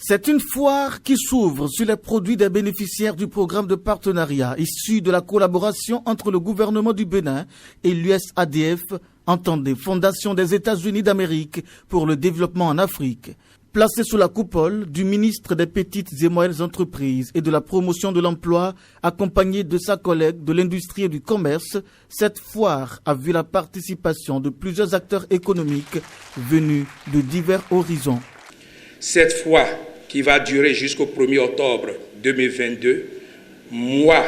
C'est une foire qui s'ouvre sur les produits des bénéficiaires du programme de partenariat issu de la collaboration entre le gouvernement du Bénin et l'USADF, entendez Fondation des États-Unis d'Amérique pour le développement en Afrique. Placée sous la coupole du ministre des Petites et Moyennes Entreprises et de la Promotion de l'Emploi, accompagné de sa collègue de l'Industrie et du Commerce, cette foire a vu la participation de plusieurs acteurs économiques venus de divers horizons. Cette foire, qui va durer jusqu'au 1er octobre 2022, mois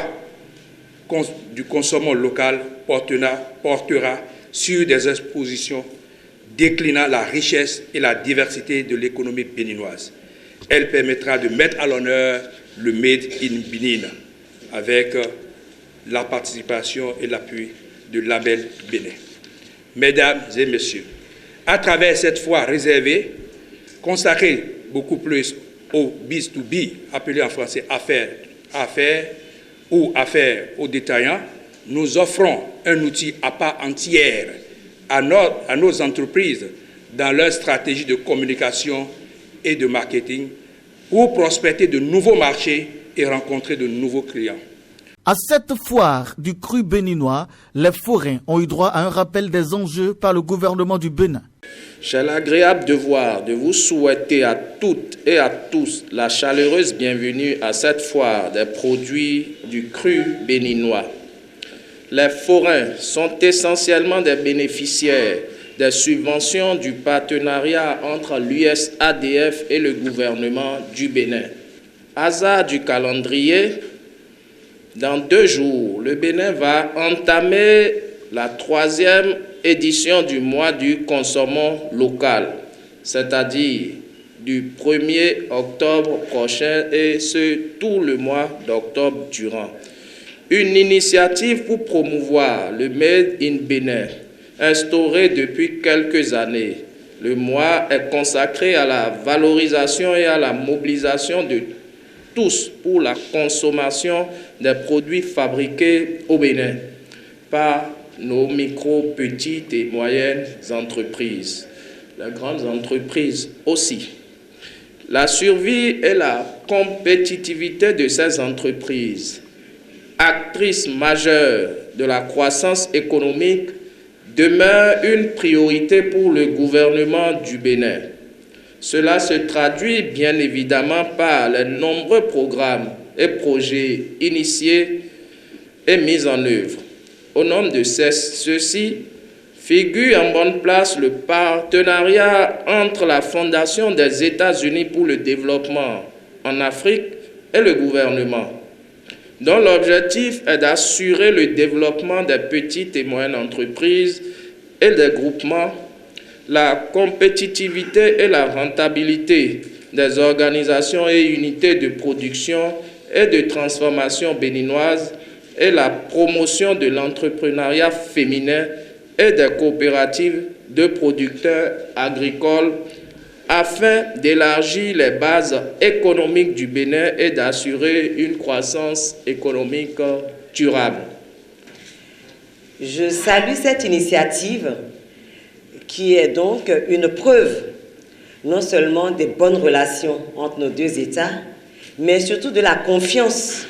du consommation local portera sur des expositions déclinant la richesse et la diversité de l'économie béninoise. Elle permettra de mettre à l'honneur le Made in Benin avec la participation et l'appui de Label Bénin. Mesdames et messieurs, à travers cette foire réservée, consacrée beaucoup plus au B2B, appelé en français affaires ou affaires aux détaillants, nous offrons un outil à part entière à nos entreprises dans leur stratégie de communication et de marketing pour prospecter de nouveaux marchés et rencontrer de nouveaux clients. À cette foire du cru béninois, les forains ont eu droit à un rappel des enjeux par le gouvernement du Bénin. J'ai l'agréable devoir de vous souhaiter à toutes et à tous la chaleureuse bienvenue à cette foire des produits du cru béninois. Les forains sont essentiellement des bénéficiaires des subventions du partenariat entre l'USADF et le gouvernement du Bénin. Hasard du calendrier, dans 2 jours, le Bénin va entamer la 3e édition du mois du consommation local, c'est-à-dire du 1er octobre prochain et ce tout le mois d'octobre durant. Une initiative pour promouvoir le Made in Bénin, instaurée depuis quelques années. Le mois est consacré à la valorisation et à la mobilisation de tous pour la consommation des produits fabriqués au Bénin par nos micro, petites et moyennes entreprises, les grandes entreprises aussi. La survie et la compétitivité de ces entreprises, actrices majeures de la croissance économique, demeure une priorité pour le gouvernement du Bénin. Cela se traduit bien évidemment par les nombreux programmes et projets initiés et mis en œuvre. Au nom de ceux-ci, figure en bonne place le partenariat entre la Fondation des États-Unis pour le développement en Afrique et le gouvernement, dont l'objectif est d'assurer le développement des petites et moyennes entreprises et des groupements, la compétitivité et la rentabilité des organisations et unités de production et de transformation béninoises et la promotion de l'entrepreneuriat féminin et des coopératives de producteurs agricoles afin d'élargir les bases économiques du Bénin et d'assurer une croissance économique durable. Je salue cette initiative qui est donc une preuve non seulement des bonnes relations entre nos 2 États, mais surtout de la confiance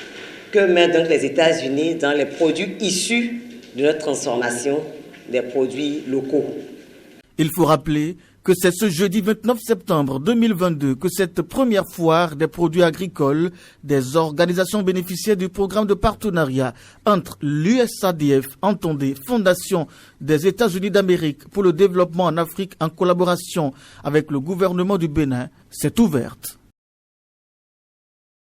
que mettent donc les États-Unis dans les produits issus de notre transformation des produits locaux. Il faut rappeler que c'est ce jeudi 29 septembre 2022 que cette première foire des produits agricoles des organisations bénéficiaires du programme de partenariat entre l'USADF, entendez Fondation des États-Unis d'Amérique pour le développement en Afrique en collaboration avec le gouvernement du Bénin, s'est ouverte.